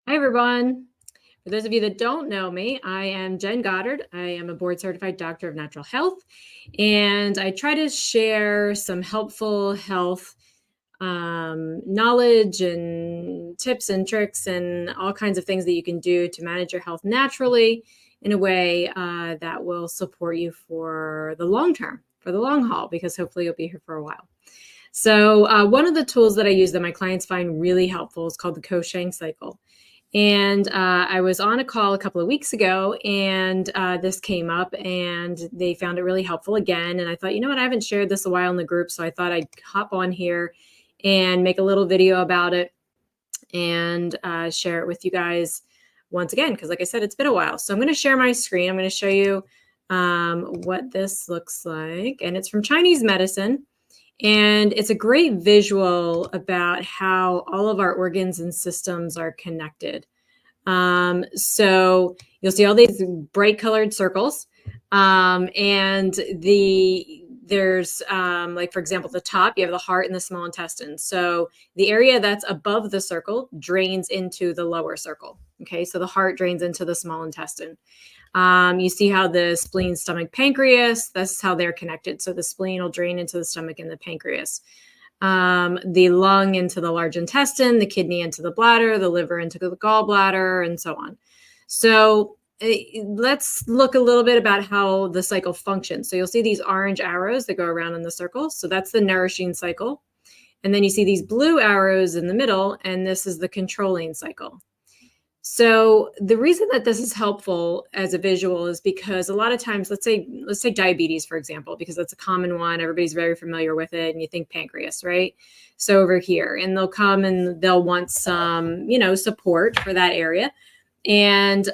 Hi, everyone. For those of you that don't know me, I am Jen Goddard. I am a board certified doctor of natural health, and I try to share some helpful health knowledge and tips and tricks and all kinds of things that you can do to manage your health naturally in a way that will support you for the long term, for the long haul, because hopefully you'll be here for a while. So one of the tools that I use that my clients find really helpful is called the Ko-Sheng Cycle. And I was on a call a couple of weeks ago, and this came up, and they found it really helpful again. And I thought, you know what, I haven't shared this a while in the group, so I thought I'd hop on here and make a little video about it and share it with you guys once again, because like I said, it's been a while. So I'm going to share my screen. I'm going to show you what this looks like. And it's from Chinese medicine. And it's a great visual about how all of our organs and systems are connected. So you'll see all these bright colored circles. And there's like, for example, the top, you have the heart and the small intestine. So the area that's above the circle drains into the lower circle. Okay, so the heart drains into the small intestine. You see how the spleen, stomach, pancreas, that's how they're connected. So the spleen will drain into the stomach and the pancreas. The lung into the large intestine, the kidney into the bladder, the liver into the gallbladder, and so on. So let's look a little bit about how the cycle functions. So you'll see these orange arrows that go around in the circle. So that's the nourishing cycle. And then you see these blue arrows in the middle, and this is the controlling cycle. So the reason that this is helpful as a visual is because a lot of times, let's take diabetes, for example, because that's a common one. Everybody's very familiar with it. And you think pancreas, right? So over here, and they'll come and they'll want some, support for that area. And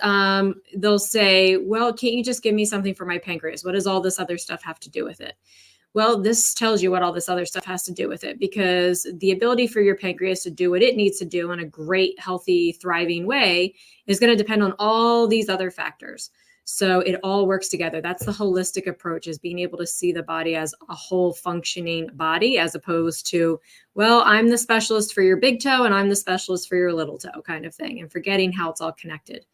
they'll say, well, can't you just give me something for my pancreas? What does all this other stuff have to do with it? Well, this tells you what all this other stuff has to do with it, because the ability for your pancreas to do what it needs to do in a great, healthy, thriving way is going to depend on all these other factors. So it all works together. That's the holistic approach, is being able to see the body as a whole functioning body, as opposed to, well, I'm the specialist for your big toe and I'm the specialist for your little toe kind of thing, and forgetting how it's all connected.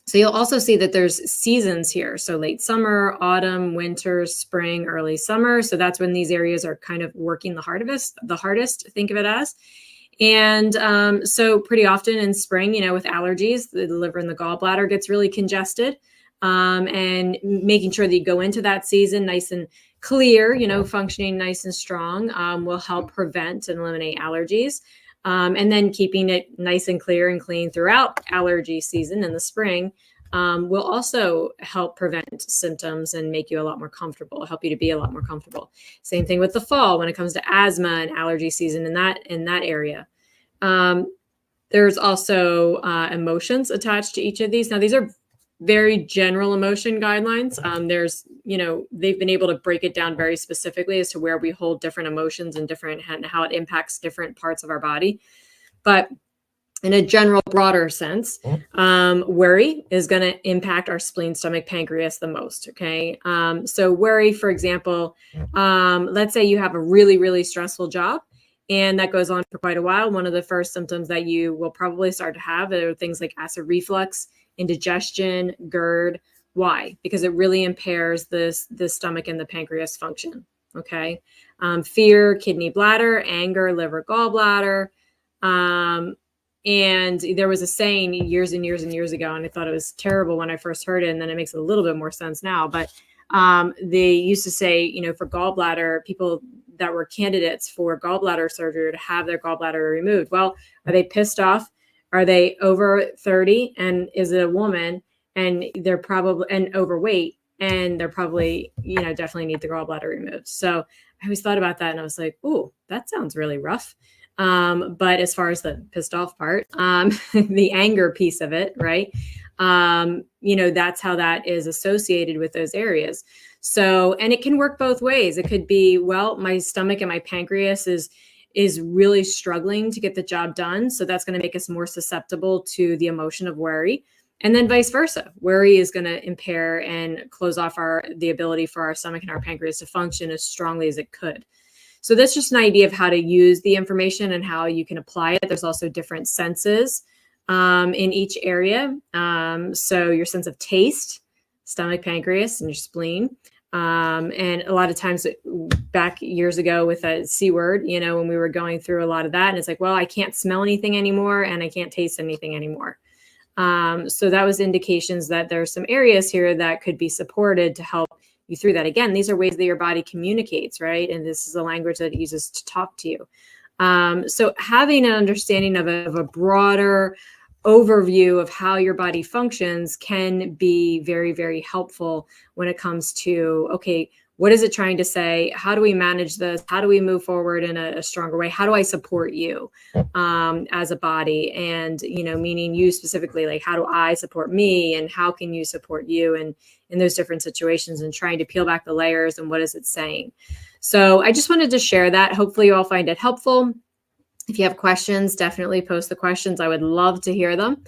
So you'll also see that there's seasons here. So late summer, autumn, winter, spring, early summer. So that's when these areas are kind of working the hardest, think of it as. And so pretty often in spring, with allergies, the liver and the gallbladder gets really congested. And making sure that you go into that season nice and clear, functioning nice and strong, will help prevent and eliminate allergies. And then keeping it nice and clear and clean throughout allergy season in the spring will also help prevent symptoms and make you a lot more comfortable, help you to be a lot more comfortable. Same thing with the fall when it comes to asthma and allergy season in that area. There's also emotions attached to each of these. Now, these are very general emotion guidelines. They've been able to break it down very specifically as to where we hold different emotions and how it impacts different parts of our body. But in a general, broader sense, worry is going to impact our spleen, stomach, pancreas the most. Okay. So worry, for example, let's say you have a really, really stressful job, and that goes on for quite a while. One of the first symptoms that you will probably start to have are things like acid reflux, indigestion, GERD. Why? Because it really impairs the stomach and the pancreas function. Okay. Fear, kidney, bladder, anger, liver, gallbladder. And there was a saying years and years and years ago, and I thought it was terrible when I first heard it, and then it makes a little bit more sense now. But they used to say, for gallbladder, people that were candidates for gallbladder surgery to have their gallbladder removed. Well, are they pissed off? Are they over 30? And is it a woman? And they're probably overweight, and they're probably, definitely need the gallbladder removed. So I always thought about that, and I was like, ooh, that sounds really rough. But as far as the pissed off part, the anger piece of it, right? That's how that is associated with those areas. So, and it can work both ways. It could be, well, my stomach and my pancreas is really struggling to get the job done. So that's going to make us more susceptible to the emotion of worry. And then vice versa. Worry is going to impair and close off the ability for our stomach and our pancreas to function as strongly as it could. So that's just an idea of how to use the information and how you can apply it. There's also different senses in each area. So your sense of taste, stomach, pancreas, and your spleen. And a lot of times back years ago with a C word, you know, when we were going through a lot of that, and it's like, well, I can't smell anything anymore and I can't taste anything anymore. So that was indications that there's some areas here that could be supported to help you through that. Again, these are ways that your body communicates, right? And this is a language that it uses to talk to you. So having an understanding of a broader overview of how your body functions can be very, very helpful when it comes to, okay, what is it trying to say? How do we manage this? How do we move forward in a stronger way? How do I support you as a body? And, you know, meaning you specifically, like, how do I support me? And how can you support you in those different situations, and trying to peel back the layers and what is it saying? So I just wanted to share that. Hopefully you all find it helpful. If you have questions, definitely post the questions. I would love to hear them.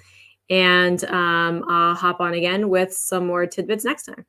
And I'll hop on again with some more tidbits next time.